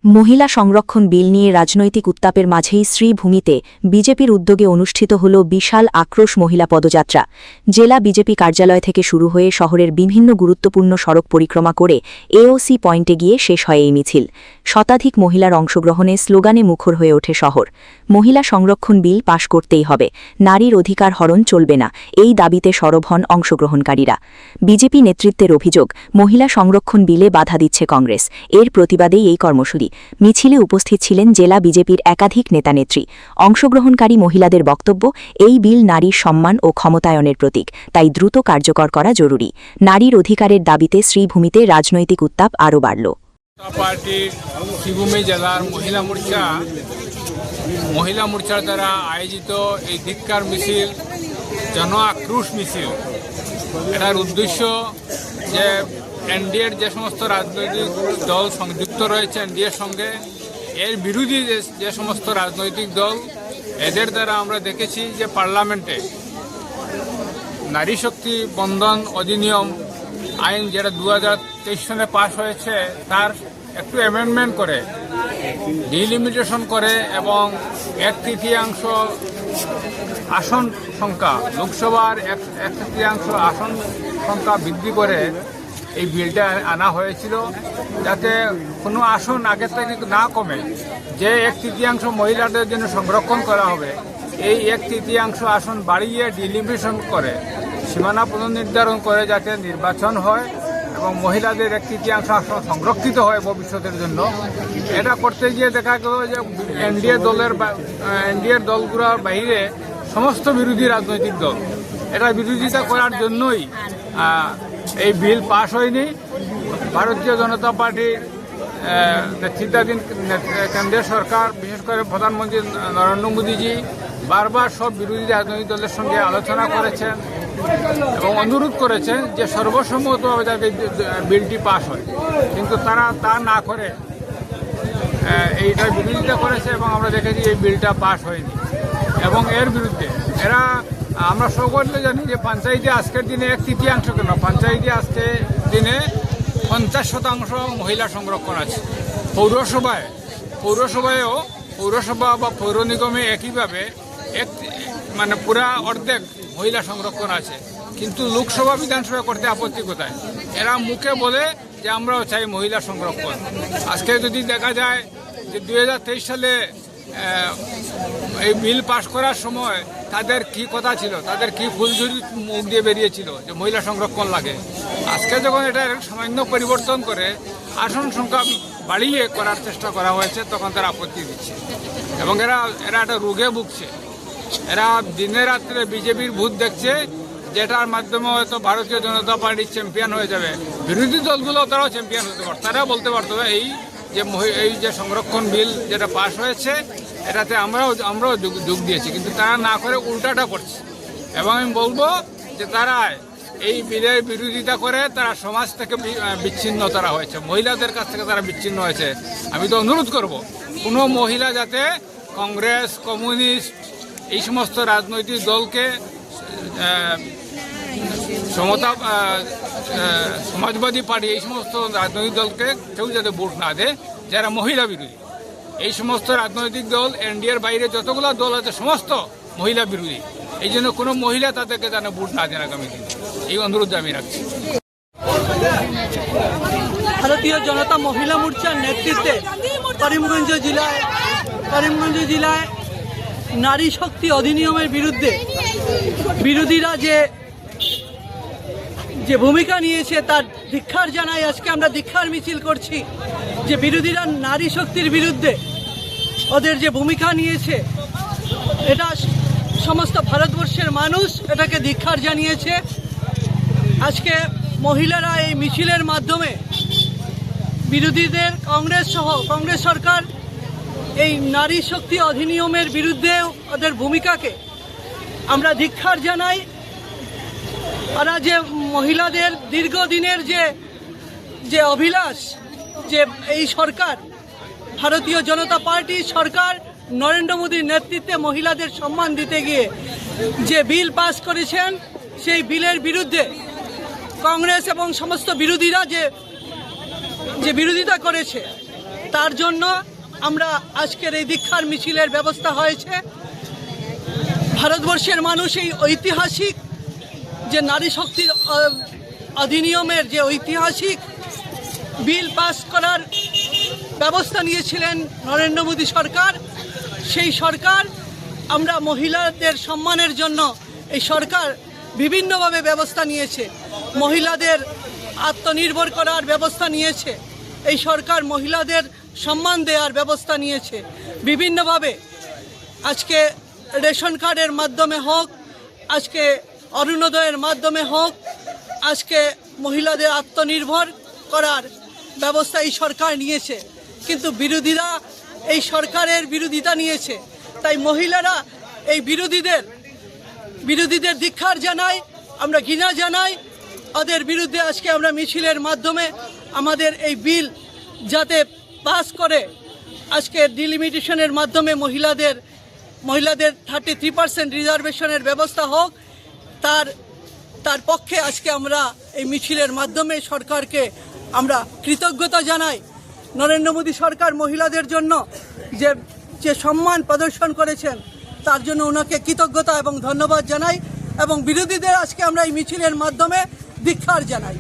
মহিলা সংরক্ষণ বিল নিয়ে রাজনৈতিক উত্তাপের মাঝেই শ্রীভূমিতে বিজেপির উদ্যোগে অনুষ্ঠিত হল বিশাল আক্রোশ মহিলা পদযাত্রা। জেলা বিজেপি কার্যালয় থেকে শুরু হয়ে শহরের বিভিন্ন গুরুত্বপূর্ণ সড়ক পরিক্রমা করে এওসি পয়েন্টে গিয়ে শেষ হয় এই মিছিল। শতাধিক মহিলার অংশগ্রহণে স্লোগানে মুখর হয়ে ওঠে শহর। মহিলা সংরক্ষণ বিল পাশ করতেই হবে, নারীর অধিকার হরণ চলবে না, এই দাবিতে সরব হন অংশগ্রহণকারীরা। বিজেপি নেতৃত্বের অভিযোগ, মহিলা সংরক্ষণ বিলে বাধা দিচ্ছে কংগ্রেস। এর প্রতিবাদেই এই কর্মসূচি। মিছিলে উপস্থিত ছিলেন জেলা বিজেপির একাধিক নেতানেত্রী। অংশগ্রহণকারী মহিলাদের বক্তব্য, এই বিল নারীর সম্মান ও ক্ষমতায়নের প্রতীক, তাই দ্রুত কার্যকর করা জরুরি। নারীর অধিকারের দাবিতে শ্রীভূমিতে রাজনৈতিক উত্তাপ আরও বাড়ল। পার্টির শ্রীভূমি জেলার মহিলা মোর্চার দ্বারা আয়োজিত এই ধিক্কার মিছিল, জন আক্রোশ মিছিল, এটার উদ্দেশ্য যে এনডিএর যে সমস্ত রাজনৈতিক দল সংযুক্ত রয়েছে এনডিএর সঙ্গে, এর বিরোধী যে সমস্ত রাজনৈতিক দল, এদের দ্বারা আমরা দেখেছি যে পার্লামেন্টে নারী শক্তি বন্ধন অধিনিয়ম আইন যেটা 2023 সালে পাশ হয়েছে, তার একটু অ্যামেন্ডমেন্ট করে ডিলিমিটেশন করে এবং 1/3 আসন সংখ্যা, লোকসভার 1/3 আসন সংখ্যা বৃদ্ধি করে এই বিলটা আনা হয়েছিল, যাতে কোনো আসন আগের থেকে না কমে। যে 1/3 মহিলাদের জন্য সংরক্ষণ করা হবে, এই 1/3 আসন বাড়িয়ে ডিলিমিটেশন করে সীমানা পুনর্নির্ধারণ করে যাতে নির্বাচন হয় এবং মহিলাদের 1/3 আসন সংরক্ষিত হয় ভবিষ্যতের জন্য। এটা করতে গিয়ে দেখা গেল যে এনডিএর দলগুলোর বাইরে সমস্ত বিরোধী রাজনৈতিক দল এটা বিরোধিতা করার জন্যই এই বিল পাশ হয়নি। ভারতীয় জনতা পার্টির নেতৃত্বাধীন কেন্দ্রীয় সরকার, বিশেষ করে প্রধানমন্ত্রী নরেন্দ্র মোদীজি বারবার সব বিরোধী রাজনৈতিক দলের সঙ্গে আলোচনা করেছেন এবং অনুরোধ করেছেন যে সর্বসম্মতভাবে যাতে বিলটি পাশ হয়, কিন্তু তারা তা না করে এইটার বিরোধিতা করেছে এবং আমরা দেখেছি এই বিলটা পাশ হয়নি। এবং এর বিরুদ্ধে আমরা সকলে জানি যে পঞ্চায়েতে আজকের দিনে 1/3 কেন, পঞ্চায়েতে আজকে দিনে 50% মহিলা সংরক্ষণ আছে। পৌরসভা বা পৌর নিগমে একইভাবে পুরা অর্ধেক মহিলা সংরক্ষণ আছে, কিন্তু লোকসভা বিধানসভা করতে আপত্তি কোথায়? এরা মুখে বলে যে আমরাও চাই মহিলা সংরক্ষণ। আজকে যদি দেখা যায় যে 2023 সালে এই বিল পাশ করার সময় তাদের কি কথা ছিল, তাদের কি ফুলঝুরি মুখ দিয়ে বেরিয়েছিল যে মহিলা সংরক্ষণ লাগে। আজকে যখন এটার সামান্য পরিবর্তন করে আসন সংখ্যা বাড়িয়ে করার চেষ্টা করা হয়েছে, তখন তারা আপত্তি দিচ্ছে এবং এরা একটা রোগে ভুগছে। এরা দিনে রাত্রে বিজেপির ভূত দেখছে, যেটার মাধ্যমে হয়তো ভারতীয় জনতা পার্টি চ্যাম্পিয়ন হয়ে যাবে। বিরোধী দলগুলো তারাও চ্যাম্পিয়ন হতে পারত, তারা বলতে পারতো এই যে সংরক্ষণ বিল যেটা পাশ হয়েছে, এটাতে আমরাও যোগ দিয়েছি, কিন্তু তারা না করে উল্টাটা করছে। এবং আমি বলবো যে তারা এই বিলের বিরোধিতা করে তারা সমাজ থেকে বিচ্ছিন্ন তারা হয়েছে, মহিলাদের কাছ থেকে তারা বিচ্ছিন্ন হয়েছে। আমি তো অনুরোধ করব কোনো মহিলা যাতে কংগ্রেস, কমিউনিস্ট, এই সমস্ত রাজনৈতিক দলকে, সমাজবাদী পার্টি, এই সমস্ত রাজনৈতিক দলকে কেউ যাতে ভোট না দেয় যারা মহিলা বিরোধী। এই সমস্ত রাজনৈতিক দল, এনডিএর বাইরে যতগুলো দল আছে সমস্ত মহিলা বিরোধী। এই জন্য কোনো মহিলা তাদেরকে যেন ভোট না দেন আগামী দিনে, এই অনুরোধ আমি রাখছি। ভারতীয় জনতা মহিলা মোর্চার নেতৃত্বে করিমগঞ্জ জেলায় নারী শক্তি অধিনিয়মের বিরুদ্ধে বিরোধীরা যে ভূমিকা নিয়েছে তার ধিক্কার জানাই। আজকে আমরা ধিক্কার মিছিল করছি যে বিরোধীরা নারী শক্তির বিরুদ্ধে ওদের যে ভূমিকা নিয়েছে, এটা সমস্ত ভারতবর্ষের মানুষ এটাকে ধিক্কার জানিয়েছে। আজকে মহিলারা এই মিছিলের মাধ্যমে বিরোধীদের, কংগ্রেস সরকার এই নারী শক্তি অধিনিয়মের বিরুদ্ধে ওদের ভূমিকাকে আমরা ধিক্কার জানাই। ওরা যে মহিলাদের দীর্ঘদিনের যে অভিলাষ, যে এই সরকার, ভারতীয় জনতা পার্টি সরকার নরেন্দ্র মোদীর নেতৃত্বে মহিলাদের সম্মান দিতে গিয়ে যে বিল পাস করেছেন, সেই বিলের বিরুদ্ধে কংগ্রেস এবং সমস্ত বিরোধীরা যে বিরোধিতা করেছে, তার জন্য আমরা আজকের এই দীক্ষার মিছিলের ব্যবস্থা হয়েছে। ভারতবর্ষের মানুষ এই ঐতিহাসিক যে নারী শক্তির অধিনিয়মের যে ঐতিহাসিক বিল পাস করার ব্যবস্থা নিয়েছিলেন নরেন্দ্র মোদী সরকার, সেই সরকার আমরা মহিলাদের সম্মানের জন্য এই সরকার বিভিন্নভাবে ব্যবস্থা নিয়েছে। মহিলাদের আত্মনির্ভর করার ব্যবস্থা নিয়েছে, এই সরকার মহিলাদের সম্মান দেওয়ার ব্যবস্থা নিয়েছে বিভিন্নভাবে। আজকে রেশন কার্ডের মাধ্যমে হোক, আজকে অরুণোদয়ের মাধ্যমে হোক, আজকে মহিলাদের আত্মনির্ভর করার ব্যবস্থা এই সরকার নিয়েছে। কিন্তু বিরোধীরা এই সরকারের বিরোধিতা নিয়েছে, তাই মহিলারা এই বিরোধীদের ধিক্কার জানাই, আমরা ঘৃণা জানাই। ওদের বিরুদ্ধে আজকে আমরা মিছিলের মাধ্যমে আমাদের এই বিল যাতে পাস করে আজকে ডিলিমিটেশনের মাধ্যমে মহিলাদের 33% রিজার্ভেশনের ব্যবস্থা হোক, তার পক্ষে আজকে আমরা এই মিছিলের মাধ্যমে সরকারকে আমরা কৃতজ্ঞতা জানাই। নরেন্দ্র মোদী সরকার মহিলাদের জন্য যে সম্মান প্রদর্শন করেছেন তার জন্য ওনাকে কৃতজ্ঞতা এবং ধন্যবাদ জানাই, এবং বিরোধীদের আজকে আমরা এই মিছিলের মাধ্যমে ধিক্কার জানাই।